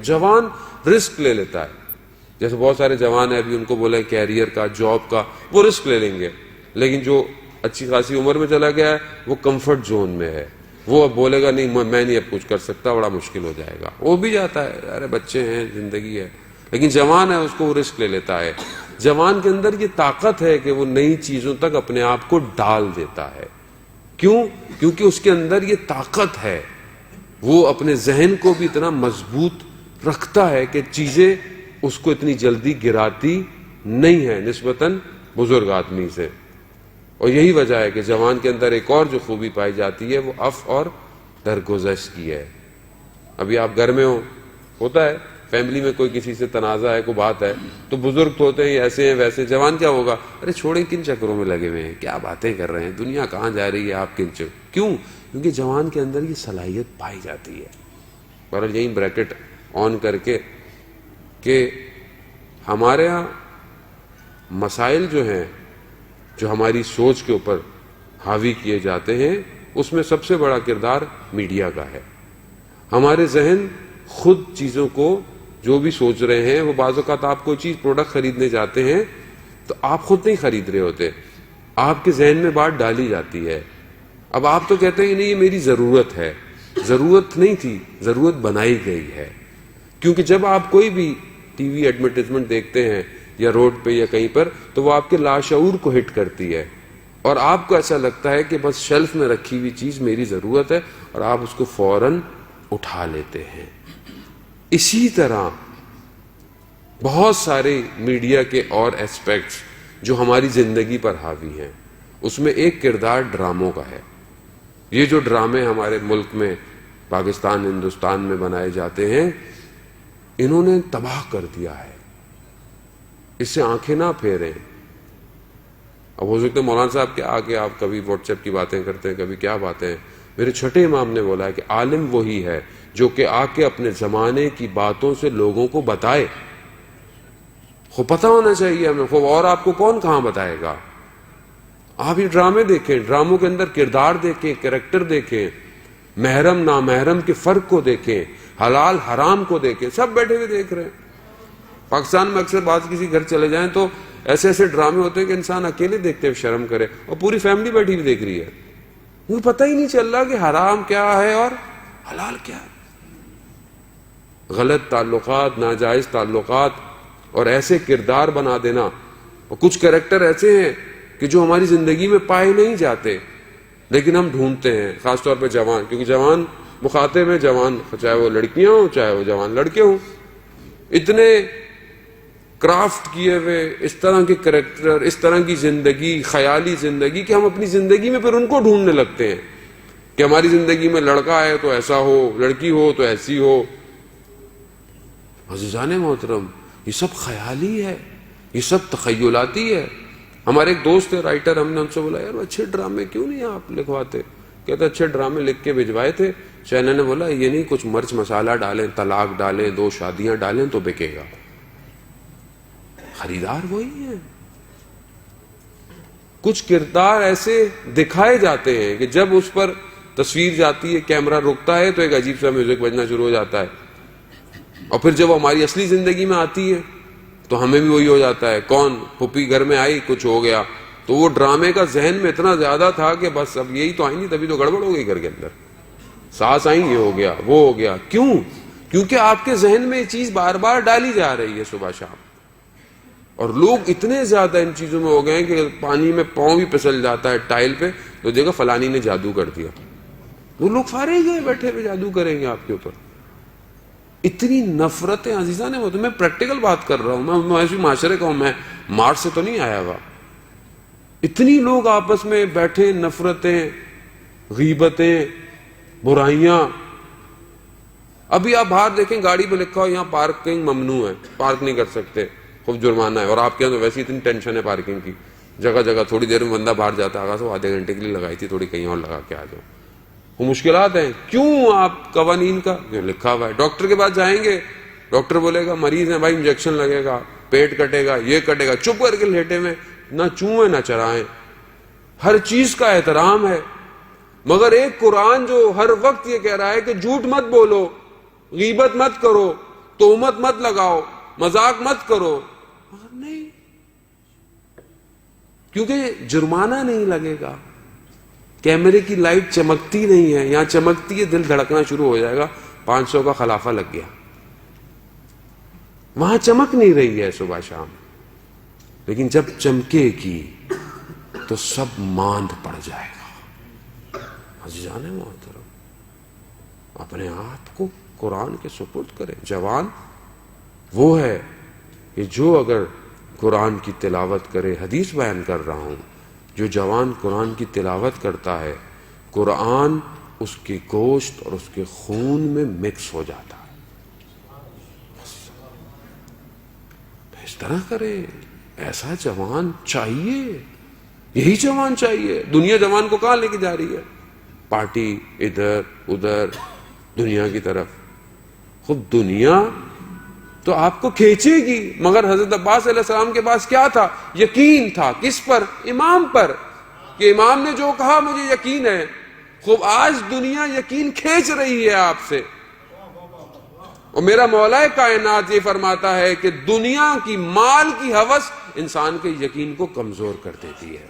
جوان رسک لے لیتا ہے. جیسے بہت سارے جوان ہیں ابھی ان کو بولا کیریئر کا، جاب کا، وہ رسک لے لیں گے، لیکن جو اچھی خاصی عمر میں چلا گیا ہے وہ کمفرٹ زون میں ہے، وہ اب بولے گا نہیں میں نہیں اب کچھ کر سکتا، بڑا مشکل ہو جائے گا. وہ بھی جاتا ہے، ارے بچے ہیں، زندگی ہے. لیکن جوان ہے اس کو وہ رسک لے لیتا ہے. جوان کے اندر یہ طاقت ہے کہ وہ نئی چیزوں تک اپنے آپ کو ڈال دیتا ہے. کیوں؟ کیونکہ اس کے اندر یہ طاقت ہے، وہ اپنے ذہن کو بھی اتنا مضبوط رکھتا ہے کہ چیزیں اس کو اتنی جلدی گراتی نہیں ہے نسبتاً بزرگ آدمی سے. اور یہی وجہ ہے کہ جوان کے اندر ایک اور جو خوبی پائی جاتی ہے وہ عفو اور درگزشت کی ہے. ابھی آپ گھر میں ہوتا ہے فیملی میں کوئی کسی سے تنازع ہے، کوئی بات ہے، تو بزرگ تو ہوتے ہیں ایسے ہیں ویسے. جوان کیا ہوگا، ارے چھوڑیں کن چکروں میں لگے ہوئے ہیں، کیا باتیں کر رہے ہیں، دنیا کہاں جا رہی ہے، آپ کن چکر. کیوں؟ کیونکہ جوان کے اندر یہ صلاحیت پائی جاتی ہے. اور یہی بریکٹ آن کر کے کہ ہمارے ہاں مسائل جو ہیں جو ہماری سوچ کے اوپر حاوی کیے جاتے ہیں اس میں سب سے بڑا کردار میڈیا کا ہے. ہمارے ذہن خود چیزوں کو جو بھی سوچ رہے ہیں، وہ بعض اوقات آپ کوئی چیز پروڈکٹ خریدنے جاتے ہیں تو آپ خود نہیں خرید رہے ہوتے، آپ کے ذہن میں بات ڈالی جاتی ہے. اب آپ تو کہتے ہیں نہیں یہ میری ضرورت ہے، ضرورت نہیں تھی، ضرورت بنائی گئی ہے. کیونکہ جب آپ کوئی بھی ٹی وی ایڈورٹائزمنٹ دیکھتے ہیں یا روڈ پہ یا کہیں پر تو وہ آپ کے لاشعور کو ہٹ کرتی ہے اور آپ کو ایسا لگتا ہے کہ بس شیلف میں رکھی ہوئی چیز میری ضرورت ہے اور آپ اس کو فوراً اٹھا لیتے ہیں. اسی طرح بہت سارے میڈیا کے اور ایسپیکٹس جو ہماری زندگی پر حاوی ہیں، اس میں ایک کردار ڈراموں کا ہے. یہ جو ڈرامے ہمارے ملک میں پاکستان ہندوستان میں بنائے جاتے ہیں انہوں نے تباہ کر دیا ہے. اس سے آنکھیں نہ پھیریں. اب ہو سکتا ہے مولانا صاحب کیا آگے آپ کبھی واٹس ایپ کی باتیں کرتے ہیں، کبھی کیا باتیں ہیں. میرے چھٹے امام نے بولا ہے کہ عالم وہی ہے جو کہ آ کے اپنے زمانے کی باتوں سے لوگوں کو بتائے. خوب پتہ ہونا چاہیے ہمیں، خوب اور آپ کو کون کہاں بتائے گا. آپ یہ ڈرامے دیکھیں، ڈراموں کے اندر کردار دیکھیں، کریکٹر دیکھیں، محرم نامحرم کے فرق کو دیکھیں، حلال حرام کو دیکھیں. سب بیٹھے ہوئے دیکھ رہے ہیں. پاکستان میں اکثر بعض کسی گھر چلے جائیں تو ایسے ایسے ڈرامے ہوتے ہیں کہ انسان اکیلے دیکھتے ہوئے شرم کرے اور پوری فیملی بیٹھی ہوئی دیکھ رہی ہے. مجھے پتہ ہی نہیں چل رہا کہ حرام کیا ہے اور حلال کیا ہے. غلط تعلقات، ناجائز تعلقات اور ایسے کردار بنا دینا. اور کچھ کریکٹر ایسے ہیں کہ جو ہماری زندگی میں پائے نہیں جاتے لیکن ہم ڈھونڈتے ہیں، خاص طور پہ جوان، کیونکہ جوان مخاطب ہیں، جوان چاہے وہ لڑکیاں ہوں چاہے وہ جوان لڑکے ہوں. اتنے کرافٹ کیے ہوئے اس طرح کے کریکٹر، اس طرح کی زندگی، خیالی زندگی کہ ہم اپنی زندگی میں پھر ان کو ڈھونڈنے لگتے ہیں کہ ہماری زندگی میں لڑکا ہے تو ایسا ہو، لڑکی ہو تو ایسی ہو. عزیزان محترم، یہ سب خیالی ہے، یہ سب تخیلاتی ہے. ہمارے ایک دوست ہے رائٹر، ہم نے ان سے بولا یار اچھے ڈرامے کیوں نہیں آپ لکھواتے؟ کہتے اچھے ڈرامے لکھ کے بھجوائے تھے. چینل نے بولا یہ نہیں، کچھ مرچ مسالہ ڈالیں، طلاق ڈالیں، 2 شادیاں ڈالیں تو بکے گا. خریدار وہی ہیں. کچھ کردار ایسے دکھائے جاتے ہیں کہ جب اس پر تصویر جاتی ہے، کیمرہ رکتا ہے تو ایک عجیب سا میوزک بجنا شروع ہو جاتا ہے. اور پھر جب ہماری اصلی زندگی میں آتی ہے تو ہمیں بھی وہی ہو جاتا ہے. کون پھوپھی گھر میں آئی، کچھ ہو گیا تو وہ ڈرامے کا ذہن میں اتنا زیادہ تھا کہ بس اب یہی تو آئی نہیں، تبھی تو گڑبڑ ہو گئی گھر کے اندر. ساس آئی، یہ ہو گیا، وہ ہو گیا. کیوں؟ کیونکہ آپ کے ذہن میں یہ چیز بار بار ڈالی جا رہی ہے صبح شام. اور لوگ اتنے زیادہ ان چیزوں میں ہو گئے ہیں کہ پانی میں پاؤں بھی پھسل جاتا ہے ٹائل پہ تو دیکھا فلانی نے جادو کر دیا. وہ لوگ فارغ ہیں بیٹھے ہوئے جادو کریں گے آپ کے اوپر. اتنی نفرتیں عزیزان نے ہوتی. میں پریکٹیکل بات کر رہا ہوں، میں ایسی معاشرے کا ہوں، میں مارس سے تو نہیں آیا ہوا. اتنی لوگ آپس میں بیٹھے، نفرتیں، غیبتیں، برائیاں. ابھی آپ باہر دیکھیں گاڑی پہ لکھا ہو یہاں پارکنگ ممنوع ہے، پارک نہیں کر سکتے، خوب جرمانہ ہے. اور آپ کے یہاں تو ویسی اتنی ٹینشن ہے پارکنگ کی، جگہ جگہ تھوڑی دیر میں بندہ باہر جاتا ہے، تو آدھے گھنٹے کے لیے لگائی تھی، تھوڑی کہیں اور لگا کے آ جاؤ. وہ مشکلات ہیں. کیوں؟ آپ قوانین کا جو لکھا ہوا ہے. ڈاکٹر کے پاس جائیں گے، ڈاکٹر بولے گا مریض ہے بھائی انجیکشن لگے گا، پیٹ کٹے گا، یہ کٹے گا. چپ کر کے لیٹے میں نہ چوئیں نہ چرائیں. ہر چیز کا احترام ہے. مگر ایک قرآن جو ہر وقت یہ کہہ رہا ہے کہ جھوٹ مت بولو، غیبت مت کرو، تہمت مت لگاؤ، مذاق مت کرو، مگر نہیں، کیونکہ جرمانہ نہیں لگے گا، کیمرے کی لائٹ چمکتی نہیں ہے، یہاں چمکتی ہے دل دھڑکنا شروع ہو جائے گا، 500 کا خلافہ لگ گیا، وہاں چمک نہیں رہی ہے صبح شام، لیکن جب چمکے گی تو سب ماند پڑ جائے گا۔ عزیزان محترم، اپنے آپ کو قرآن کے سپرد کریں۔ جوان وہ ہے کہ جو اگر قرآن کی تلاوت کرے، حدیث بیان کر رہا ہوں، جو جوان قرآن کی تلاوت کرتا ہے، قرآن اس کے گوشت اور اس کے خون میں مکس ہو جاتا ہے۔ اس طرح کرے، ایسا جوان چاہیے، یہی جوان چاہیے۔ دنیا جوان کو کہاں لے کے جا رہی ہے؟ پارٹی، ادھر ادھر، دنیا کی طرف۔ خود دنیا تو آپ کو کھینچے گی، مگر حضرت عباس علیہ السلام کے پاس کیا تھا؟ یقین تھا۔ کس پر؟ امام پر، کہ امام نے جو کہا مجھے یقین ہے۔ خوب آج دنیا یقین کھینچ رہی ہے آپ سے، اور میرا مولا کائنات یہ فرماتا ہے کہ دنیا کی، مال کی ہوس انسان کے یقین کو کمزور کر دیتی ہے۔